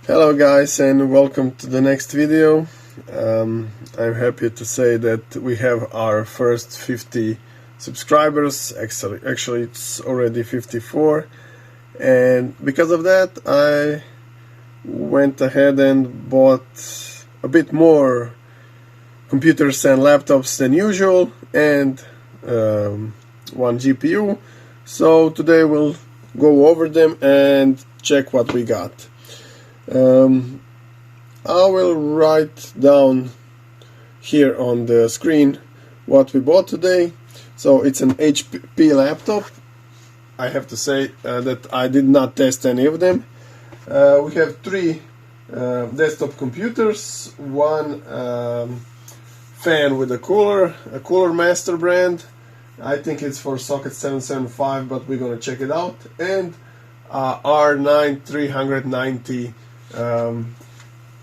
Hello guys, and welcome to the next video. I'm happy to say that we have our first 50 subscribers. Actually it's already 54, and because of that I went ahead and bought a bit more computers and laptops than usual, and one GPU. So today we'll go over them and check what we got. I will write down here on the screen what we bought today. So it's an HP laptop. I have to say that I did not test any of them. We have three desktop computers, one fan with a Cooler Master brand. I think it's for socket 775, but we're gonna check it out. And R9 390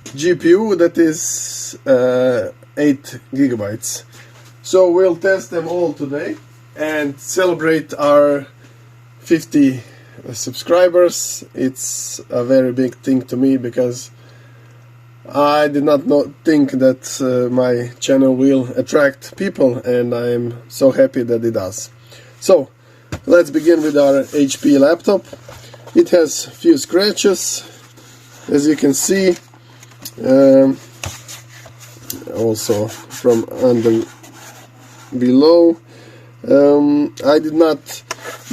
GPU that is 8 gigabytes. So we'll test them all today and celebrate our 50 subscribers. It's a very big thing to me because I did not think that my channel will attract people, and I'm so happy that it does. So let's begin with our HP laptop. It has a few scratches, as you can see, also from under below. I did not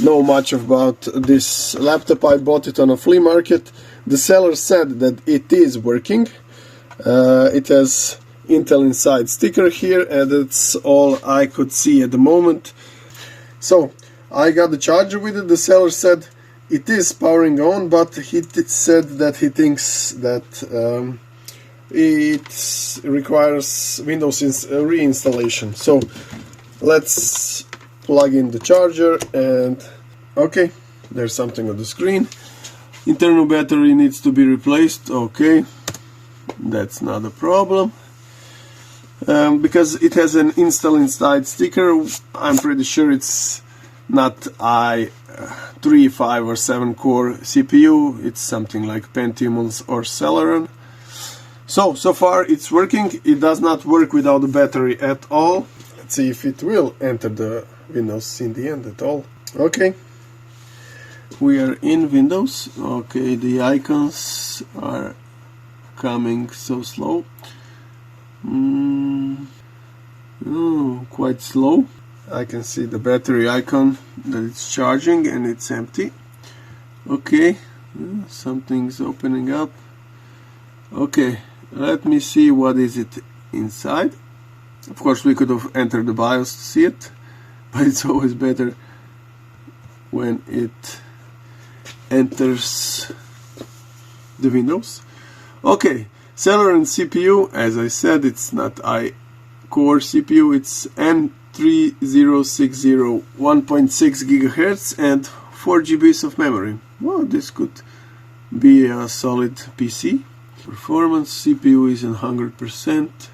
know much about this laptop. I bought it on a flea market. The seller said that it is working. It has Intel Inside sticker here, and that's all I could see at the moment. So I got the charger with it. The seller said it is powering on, but he said that he thinks that it requires Windows reinstallation. So let's plug in the charger, and okay, there's something on the screen. Internal battery needs to be replaced. Okay, that's not a problem. Because it has an Intel Inside sticker, I'm pretty sure it's not i3, 5 or 7 core CPU. It's something like Pentium or Celeron. So far it's working. It does not work without the battery at all. Let's see if it will enter the Windows in the end at all. Okay, we are in Windows. Okay, the icons are coming so slow. Quite slow. I can see the battery icon that it's charging and it's empty. Okay, something's opening up. Okay, let me see what is it inside. Of course we could have entered the BIOS to see it, but it's always better when it enters the Windows. Okay, Celeron CPU, as I said, it's not i-core CPU, it's N3060 1.6 GHz and 4 GB of memory. Well, this could be a solid PC. Performance CPU is 100%.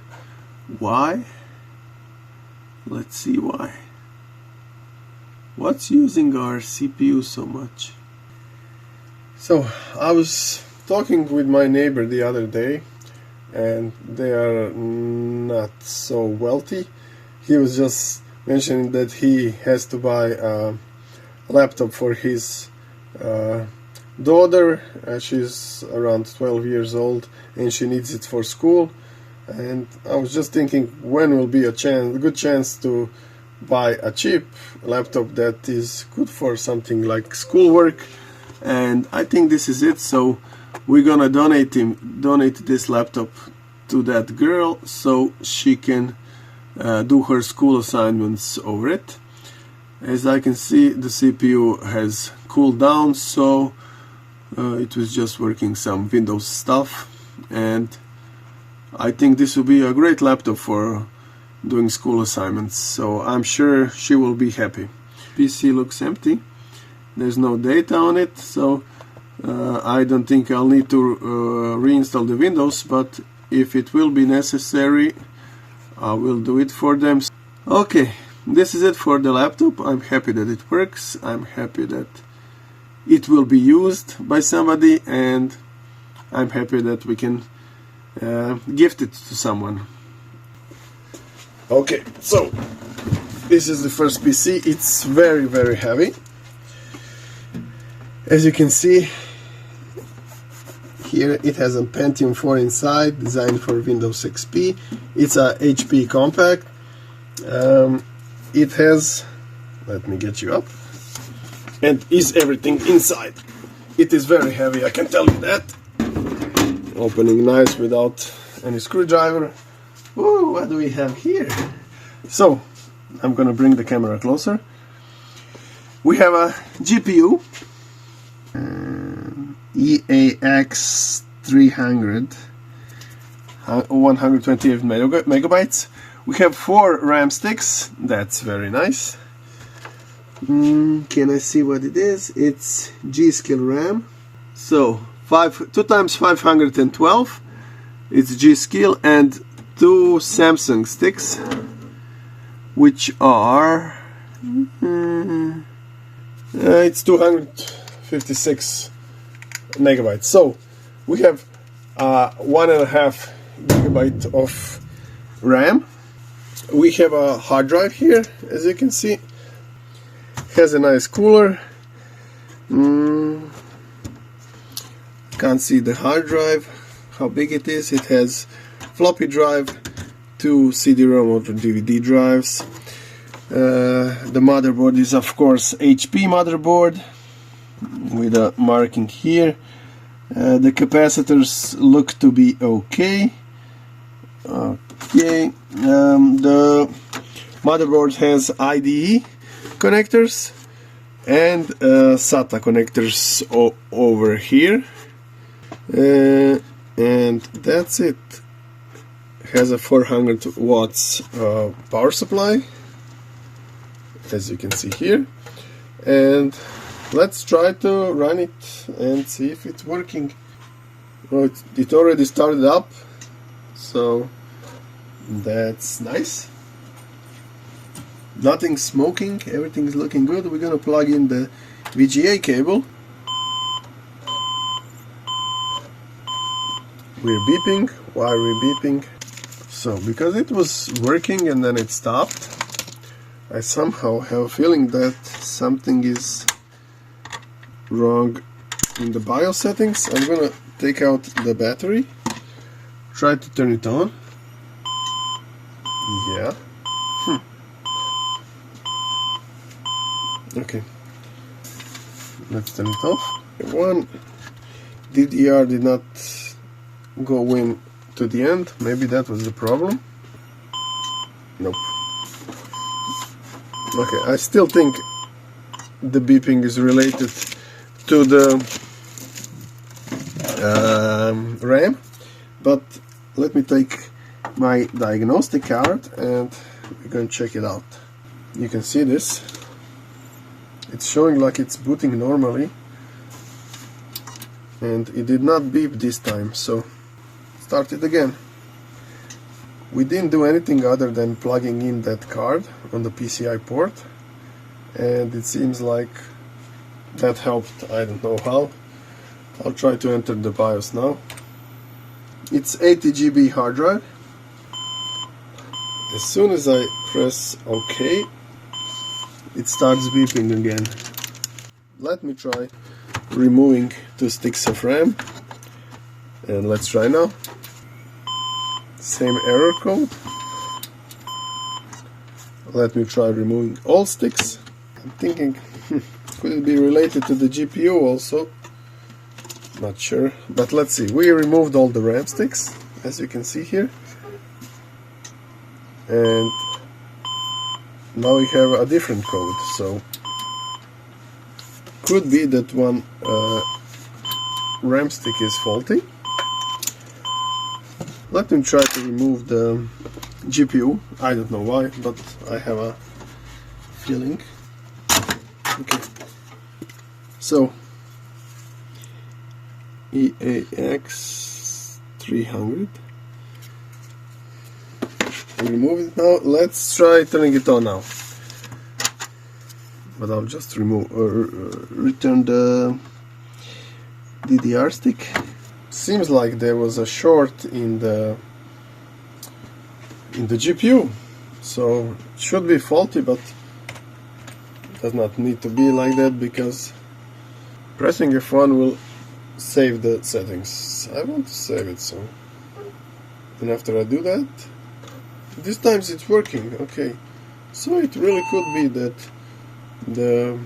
Why? Let's see why. What's using our CPU so much? So I was talking with my neighbor the other day, and they are not so wealthy. He was just mentioning that he has to buy a laptop for his daughter. She's around 12 years old and she needs it for school. And I was just thinking, when will be a good chance to buy a cheap laptop that is good for something like schoolwork. And I think this is it. So we're gonna donate this laptop to that girl so she can do her school assignments over it. As I can see, the CPU has cooled down, so it was just working some Windows stuff, and I think this will be a great laptop for doing school assignments, so I'm sure she will be happy. PC looks empty, there's no data on it, so I don't think I'll need to reinstall the Windows, but if it will be necessary, I will do it for them. Okay, this is it for the laptop. I'm happy that it works. I'm happy that it will be used by somebody, and I'm happy that we can gift it to someone. Okay, so this is the first PC. It's very, very heavy. As you can see, here it has a Pentium 4 inside, designed for Windows XP. It's a HP compact. It has, let me get you up, and is everything inside. It is very heavy, I can tell you that. Opening nice without any screwdriver. Ooh, what do we have here? So, I'm gonna bring the camera closer. We have a GPU, EAX 300, 128 megabytes. We have 4 RAM sticks. That's very nice. Can I see what it is? It's G-Skill RAM. So 2 times 512. It's G-Skill, and 2 Samsung sticks, which are it's 256 megabytes. So we have 1.5 gigabyte of RAM. We have a hard drive here, as you can see. Has a nice cooler. Can't see the hard drive, how big it is. It has floppy drive, 2 CD-ROM or DVD drives. The motherboard is, of course, HP motherboard with a marking here. The capacitors look to be okay. The motherboard has IDE connectors and SATA connectors over here, and that's it. Has a 400 watts power supply, as you can see here, and let's try to run it and see if it's working. Well, it already started up, so that's nice. Nothing smoking, everything's looking good. We're gonna plug in the VGA cable. We're beeping. Why are we beeping? So, because it was working and then it stopped, I somehow have a feeling that something is wrong in the BIOS settings. I'm gonna take out the battery, try to turn it on. Yeah. Okay. Let's turn it off. One DDR did not go in to the end. Maybe that was the problem. Nope. Okay, I still think the beeping is related to the RAM, but let me take my diagnostic card and we're going to check it out. You can see this. It's showing like it's booting normally, and it did not beep this time, so start it again. We didn't do anything other than plugging in that card on the PCI port, and it seems like that helped. I don't know how. I'll try to enter the BIOS now. It's 80 GB hard drive. As soon as I press OK, it starts beeping again. Let me try removing 2 sticks of RAM, and let's try now. Same error code. Let me try removing all sticks. I'm thinking, could it be related to the GPU also? Not sure, but let's see. We removed all the RAM sticks, as you can see here, and now we have a different code, so could be that one RAM stick is faulty. Let me try to remove the GPU. I don't know why, but I have a feeling. Okay, so EAX 300. Remove it now. Let's try turning it on now. but I'll just remove return the DDR stick. Seems like there was a short in the GPU, so it should be faulty, but it does not need to be like that, because pressing F1 will save the settings. I want to save it, so, and after I do that, this time it's working. Okay, so it really could be that the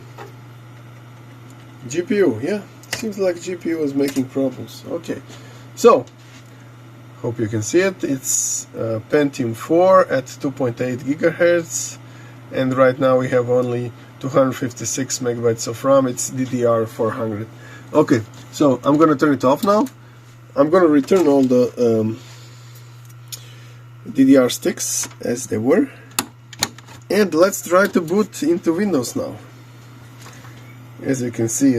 GPU, yeah, seems like GPU is making problems. Okay, so hope you can see it. It's Pentium 4 at 2.8 gigahertz, and right now we have only 256 megabytes of RAM. It's DDR400. Okay, so I'm gonna turn it off now. I'm gonna return all the DDR sticks as they were, and let's try to boot into Windows now. As you can see,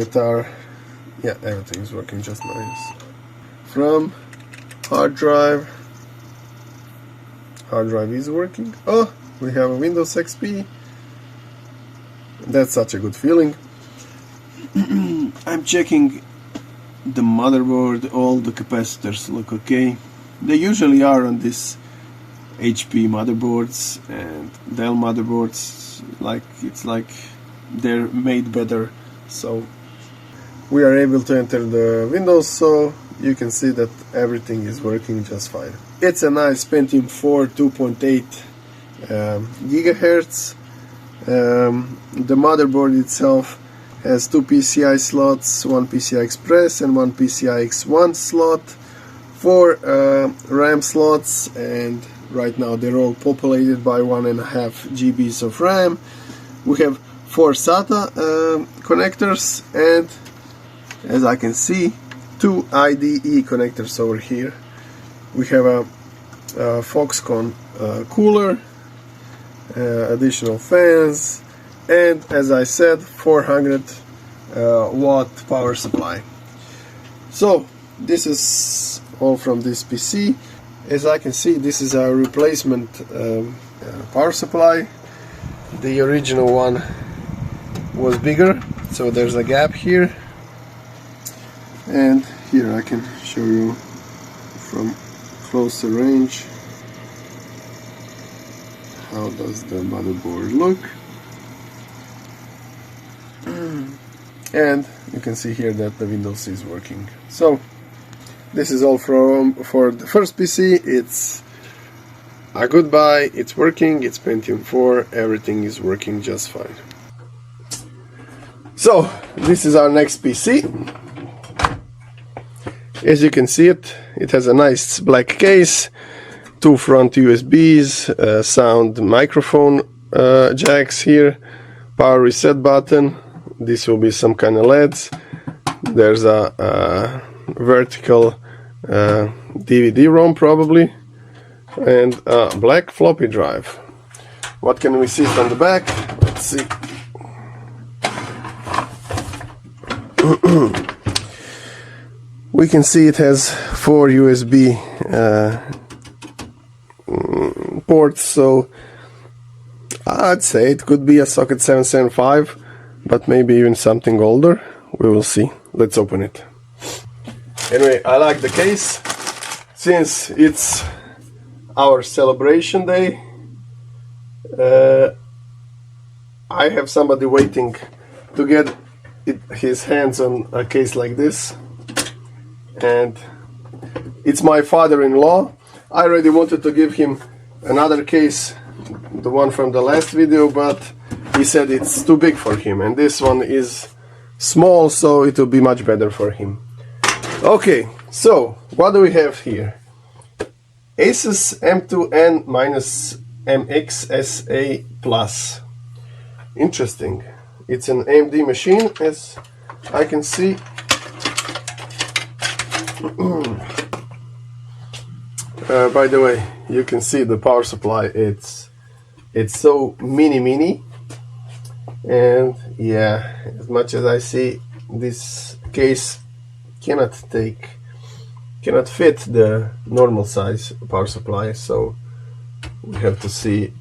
yeah, everything is working just nice. From hard drive is working. Oh, we have a Windows XP. That's such a good feeling. I'm checking the motherboard. All the capacitors look okay. They usually are on this HP motherboards and Dell motherboards. It's like they're made better. So we are able to enter the Windows, so you can see that everything is working just fine. It's a nice Pentium 4 2.8 gigahertz. The motherboard itself has 2 PCI slots, 1 PCI Express and 1 PCI X1 slot, 4 RAM slots, and right now they're all populated by 1.5 GBs of RAM. We have 4 SATA connectors, and as I can see, 2 IDE connectors over here. We have a Foxconn cooler, additional fans, and as I said, 400 watt power supply. So this is all from this PC. As I can see, this is a replacement power supply. The original one was bigger, so there's a gap here, and here I can show you from closer range how does the motherboard look. And you can see here that the Windows is working. So this is all for the first PC. It's a good buy, it's working, it's Pentium 4, everything is working just fine. So this is our next PC. As you can see it has a nice black case, 2 front USBs, sound microphone jacks here, power reset button. This will be some kind of LEDs. There's a vertical DVD-ROM probably, and a black floppy drive. What can we see from the back? Let's see. We can see it has 4 USB ports, so I'd say it could be a socket 775, but maybe even something older. We will see. Let's open it. Anyway, I like the case. Since it's our celebration day, I have somebody waiting to get his hands on a case like this, and it's my father-in-law. I already wanted to give him another case, the one from the last video, but he said it's too big for him, and this one is small, so it will be much better for him. Okay, so what do we have here? Asus M2N-MXSA Plus. Interesting. It's an AMD machine, as I can see. By the way, you can see the power supply. It's so mini, and yeah, as much as I see, this case cannot fit the normal size power supply, so we have to see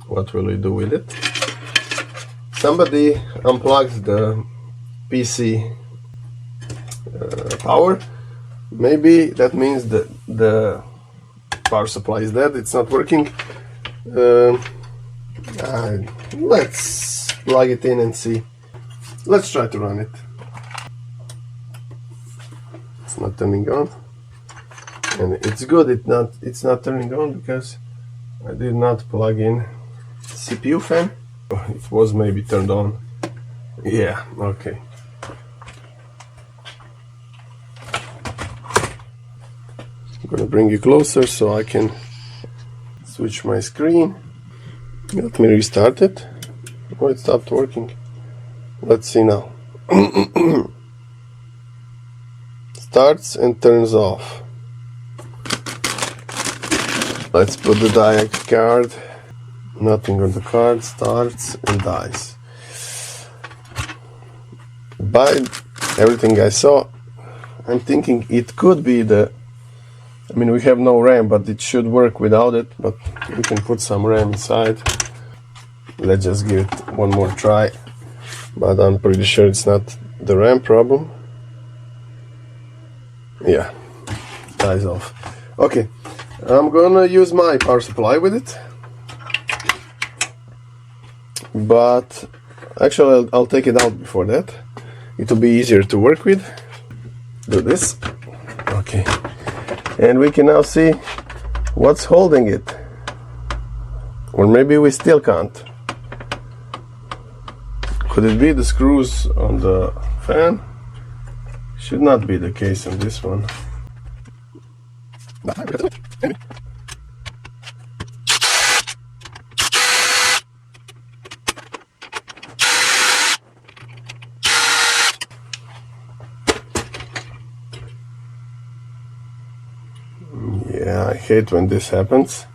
what will we do with it. somebody unplugged the PC power. Maybe that means that the power supply is dead, it's not working. Let's plug it in and see. Let's try to run it. It's not turning on, and it's good it's not turning on because I did not plug in CPU fan. It was maybe turned on. Yeah, okay. I'm gonna bring you closer so I can switch my screen. Let me restart it. Oh, it stopped working. Let's see now. Starts and turns off. Let's put the diag card. Nothing on the card. Starts and dies. By everything I saw, I'm thinking it could be the... I mean, we have no RAM, but it should work without it, but we can put some RAM inside. Let's just give it one more try, but I'm pretty sure it's not the RAM problem. Yeah, dies off. Okay, I'm gonna use my power supply with it, but actually I'll take it out before that. It will be easier to work with. Do this. Okay. And we can now see what's holding it. Or maybe we still can't. Could it be the screws on the fan? Should not be the case on this one. Yeah, I hate when this happens.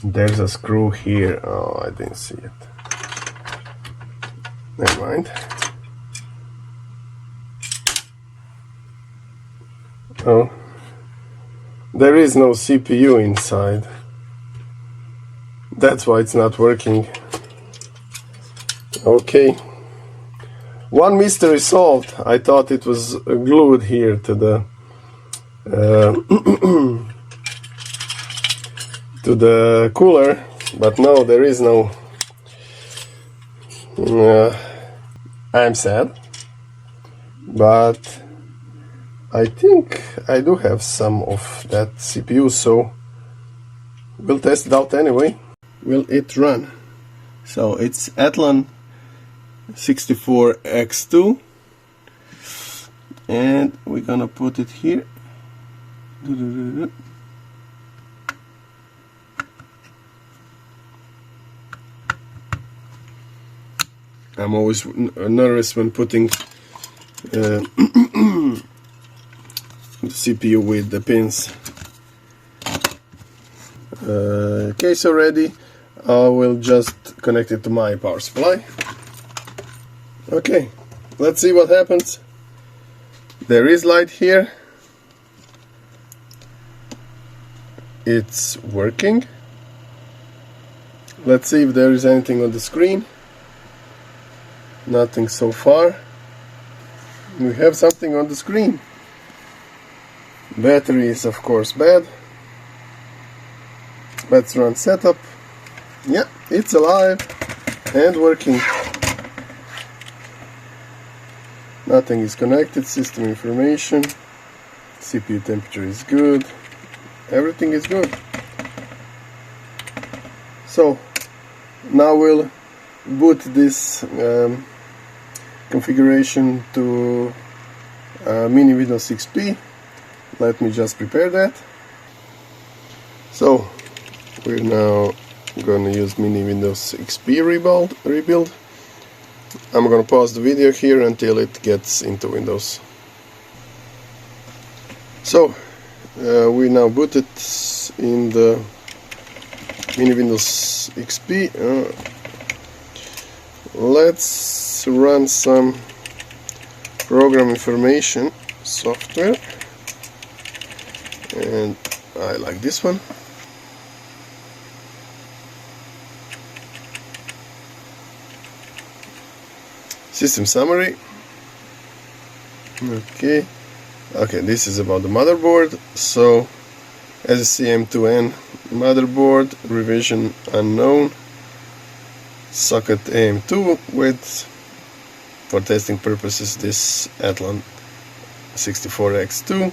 There's a screw here. Oh, I didn't see it. Never mind. Oh, there is no CPU inside. That's why it's not working. Okay. One mystery solved. I thought it was glued here to the to the cooler, but no, there is no. I'm sad, but I think I do have some of that CPU, so we'll test it out anyway. Will it run? So it's Athlon 64X2, and we're gonna put it here. I'm always nervous when putting the CPU with the pins. Case already. I will just connect it to my power supply. Okay, let's see what happens. There is light here. It's working. Let's see if there is anything on the screen. Nothing so far. We have something on the screen. Battery is of course bad. Let's run setup. Yeah, it's alive and working. Nothing is connected. System information. CPU temperature is good. Everything is good. So now we'll boot this configuration to Mini Windows XP. Let me just prepare that. So we're now going to use Mini Windows XP rebuild. I'm going to pause the video here until it gets into Windows. So we now booted in the Mini Windows XP. Let's run some program information software, and I like this one. System summary. Okay, this is about the motherboard. So as you see, M2N motherboard, revision unknown, socket AM2 with, for testing purposes, this Athlon 64X2.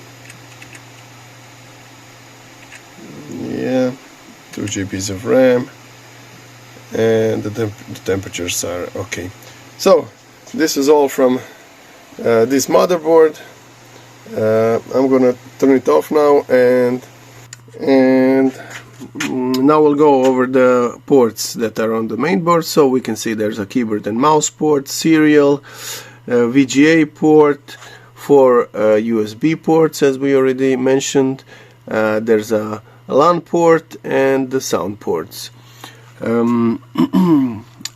Yeah, 2 GBs of RAM, and the temperatures are okay. So this is all from this motherboard. I'm gonna turn it off now, and now we'll go over the ports that are on the main board. So we can see there's a keyboard and mouse port, serial, VGA port, 4 USB ports as we already mentioned. There's a LAN port and the sound ports.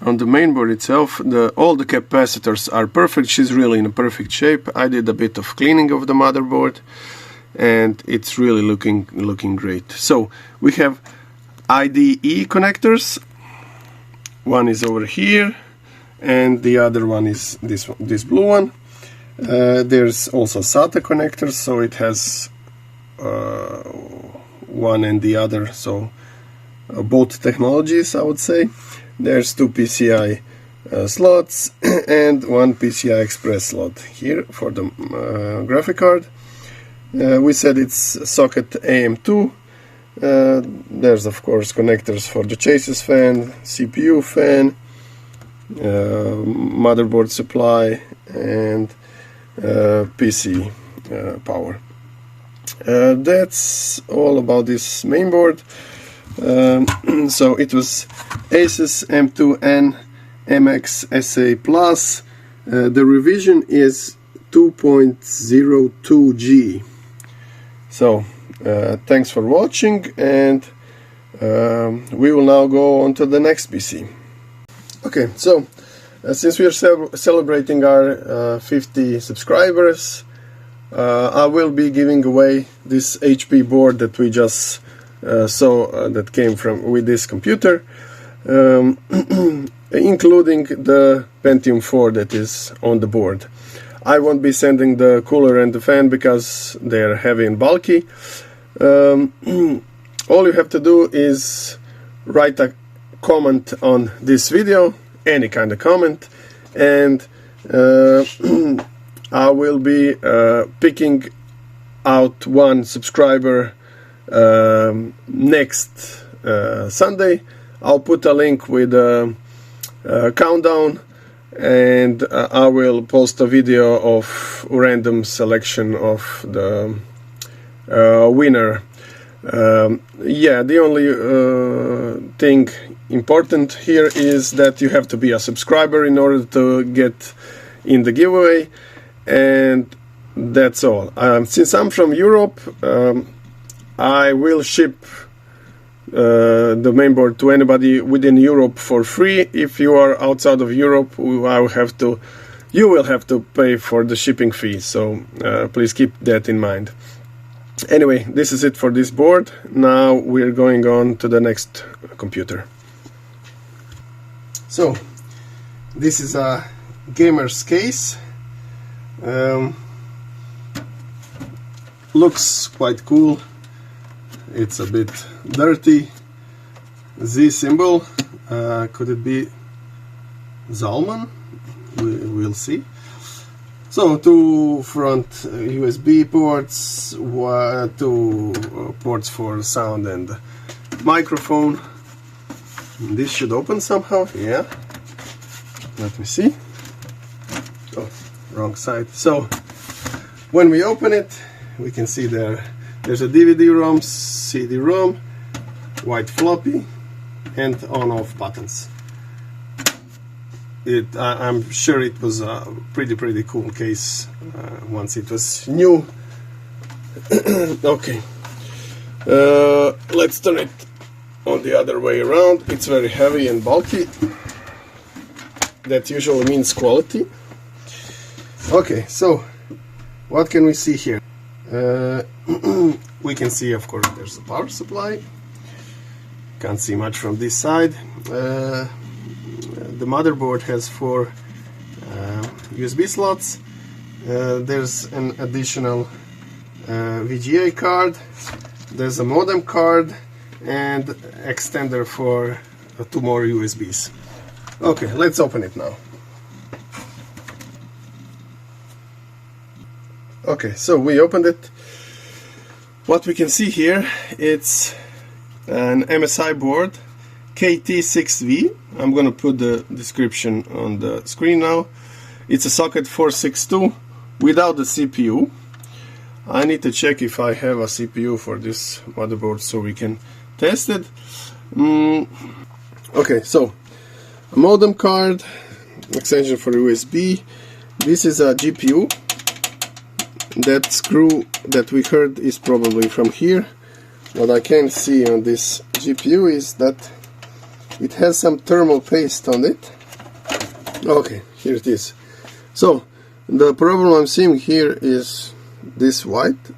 On the mainboard itself, all the capacitors are perfect. She's really in a perfect shape. I did a bit of cleaning of the motherboard, and it's really looking great. So we have IDE connectors. One is over here, and the other one is this blue one. There's also SATA connectors, so it has one and the other, so both technologies, I would say. There's 2 PCI slots and 1 PCI Express slot here for the graphic card. We said it's socket AM2. There's of course connectors for the chassis fan, CPU fan, motherboard supply, and PC power. That's all about this mainboard. So it was Asus M2N MX SA Plus. The revision is 2.02G. So thanks for watching, and we will now go on to the next PC. Okay, so since we are celebrating our 50 subscribers, I will be giving away this HP board that we just saw that came with this computer, including the Pentium 4 that is on the board. I won't be sending the cooler and the fan because they are heavy and bulky. All you have to do is write a comment on this video, any kind of comment, and I will be picking out one subscriber next Sunday. I'll put a link with a countdown, and I will post a video of random selection of the winner. Yeah, the only thing important here is that you have to be a subscriber in order to get in the giveaway, and that's all. Since I'm from Europe, I will ship the mainboard to anybody within Europe for free. If you are outside of Europe, you will have to pay for the shipping fee, so please keep that in mind. Anyway, this is it for this board. Now we're going on to the next computer. So this is a gamer's case. Looks quite cool. It's a bit dirty. Z symbol, could it be Zalman? We'll see. So 2 front USB ports, 2 ports for sound and microphone. This should open somehow, yeah. Let me see. Oh, wrong side. So when we open it, we can see there's a DVD-ROM, CD-ROM, white floppy, and on-off buttons. I'm sure it was a pretty cool case once it was new. Okay, let's turn it on the other way around. It's very heavy and bulky. That usually means quality. Okay, so what can we see here? We can see, of course, there's a power supply. Can't see much from this side. The motherboard has 4 USB slots. There's an additional VGA card. There's a modem card and extender for 2 more USBs. Okay, let's open it now. Okay, so we opened it. What we can see here, it's an MSI board, KT6V. I'm gonna put the description on the screen now. It's a socket 462 without the CPU. I need to check if I have a CPU for this motherboard so we can test it. Okay, so a modem card, extension for USB. This is a GPU. That screw that we heard is probably from here. What I can see on this GPU is that it has some thermal paste on it. Okay, here it is. So the problem I'm seeing here is this white,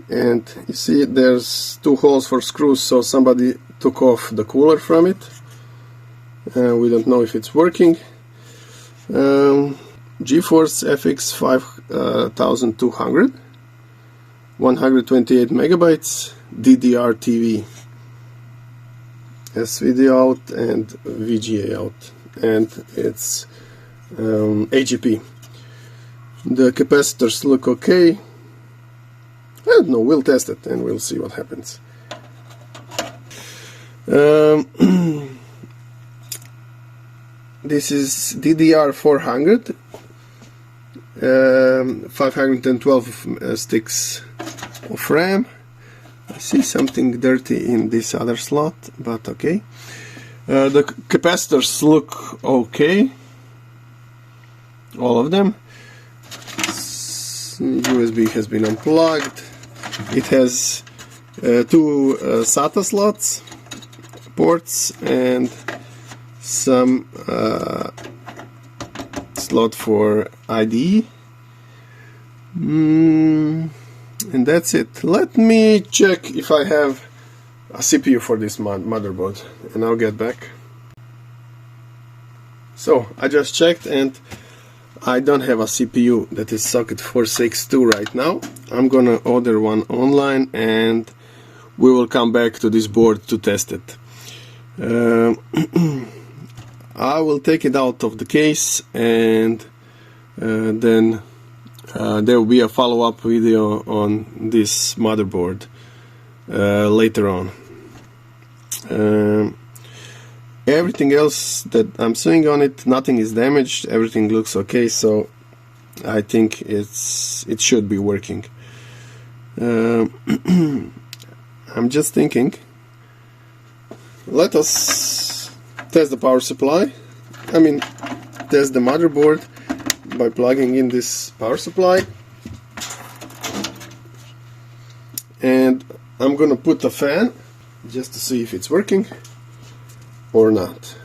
and you see there's 2 holes for screws, so somebody took off the cooler from it. We don't know if it's working. GeForce FX 5200, 128 megabytes, DDR TV, SVD out and VGA out, and it's AGP. The capacitors look okay. I don't know, we'll test it and we'll see what happens. This is DDR 400, 512 sticks of RAM. I see something dirty in this other slot, but okay. The capacitors look okay, all of them. USB has been unplugged. It has 2 SATA slots, ports, and some slot for IDE. And that's it. Let me check if I have a CPU for this motherboard, and I'll get back. So I just checked and I don't have a CPU that is socket 462 right now. I'm gonna order one online and we will come back to this board to test it. I will take it out of the case, and then there will be a follow-up video on this motherboard later on. Everything else that I'm seeing on it, nothing is damaged, everything looks okay, so I think it should be working. I'm just thinking, let us test the power supply. I mean, test the motherboard by plugging in this power supply. And I'm gonna put a fan just to see if it's working or not.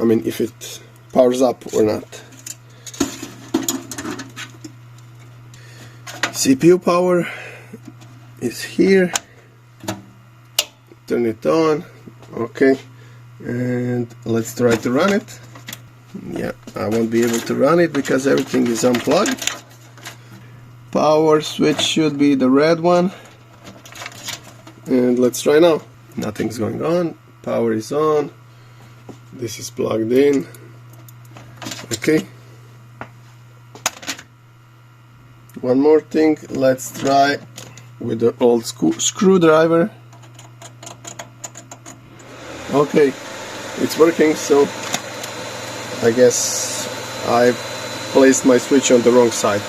I mean, if it powers up or not. CPU power is here. Turn it on. Okay, and let's try to run it. Yeah, I won't be able to run it because everything is unplugged. Power switch should be the red one. And let's try now. Nothing's going on. Power is on. This is plugged in. Okay. One more thing. Let's try with the old screwdriver. Okay, it's working, so I guess I placed my switch on the wrong side.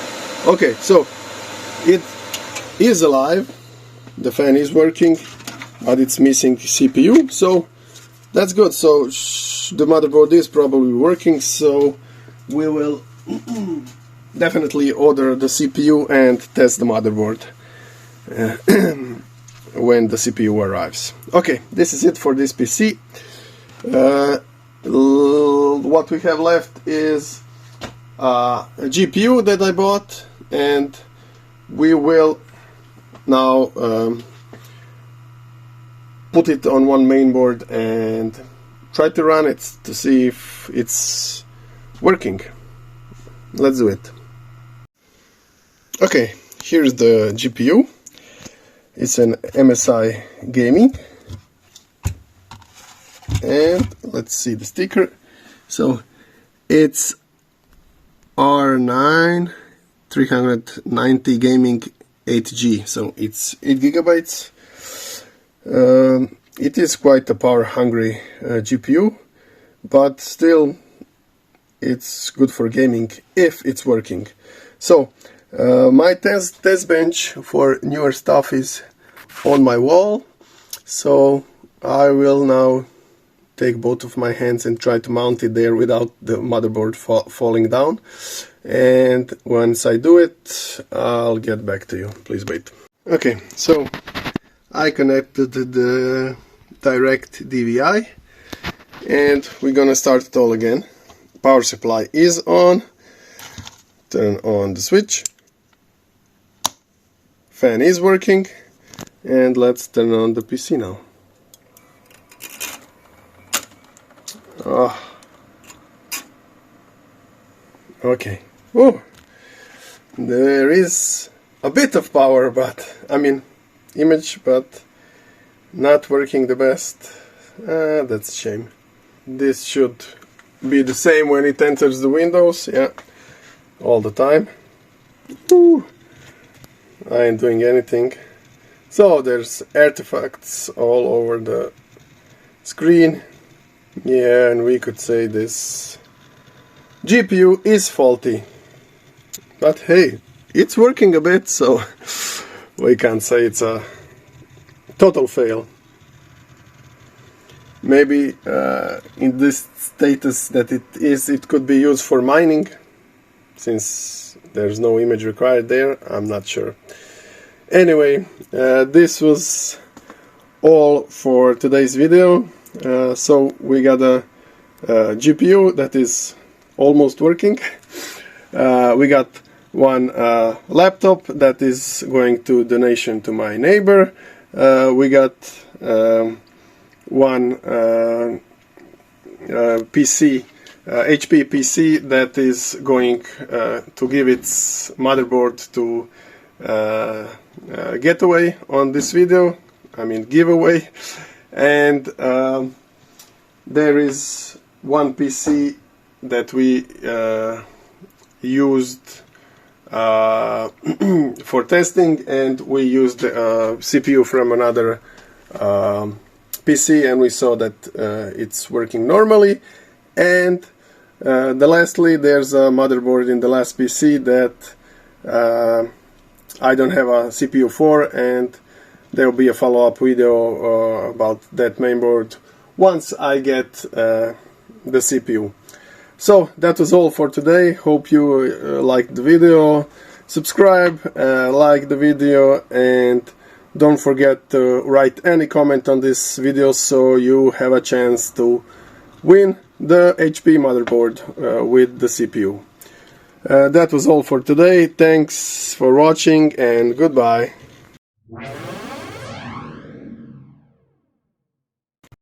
Okay, so it is alive. The fan is working, but it's missing CPU, so that's good. So the motherboard is probably working, so we will definitely order the CPU and test the motherboard when the CPU arrives. Okay, this is it for this PC. What we have left is a GPU that I bought, and we will now put it on one mainboard and try to run it to see if it's working. let's do it. Okay, here's the GPU. It's an MSI Gaming, and let's see the sticker. So it's R9 390 Gaming 8G, so it's 8 gigabytes. It is quite a power hungry GPU, but still it's good for gaming if it's working. So my test bench for newer stuff is on my wall, so I will now take both of my hands and try to mount it there without the motherboard falling down. And once I do it, I'll get back to you. Please wait. Okay, so I connected the direct DVI, and we're gonna start it all again. Power supply is on. Turn on the switch. Fan is working, and let's turn on the PC now. Okay. Oh, there is a bit of power, but I mean image, but not working the best. That's a shame. This should be the same when it enters the windows. Yeah, all the time. Ooh. I ain't doing anything. So there's artifacts all over the screen. Yeah, and we could say this GPU is faulty. But hey, it's working a bit, so we can't say it's a total fail. Maybe in this status that it is, it could be used for mining, since there's no image required there. I'm not sure. Anyway, this was all for today's video. So we got a GPU that is almost working. We got one laptop that is going to donation to my neighbor. We got one PC, HP PC, that is going to give its motherboard to getaway on this video. I mean giveaway. And there is one PC that we used for testing, and we used CPU from another PC, and we saw that it's working normally. And lastly, there's a motherboard in the last PC that I don't have a CPU for, and there will be a follow-up video about that mainboard once I get the CPU. So that was all for today. Hope you liked the video. Subscribe, like the video, and don't forget to write any comment on this video so you have a chance to win the HP motherboard with the CPU. That was all for today. Thanks for watching, and goodbye.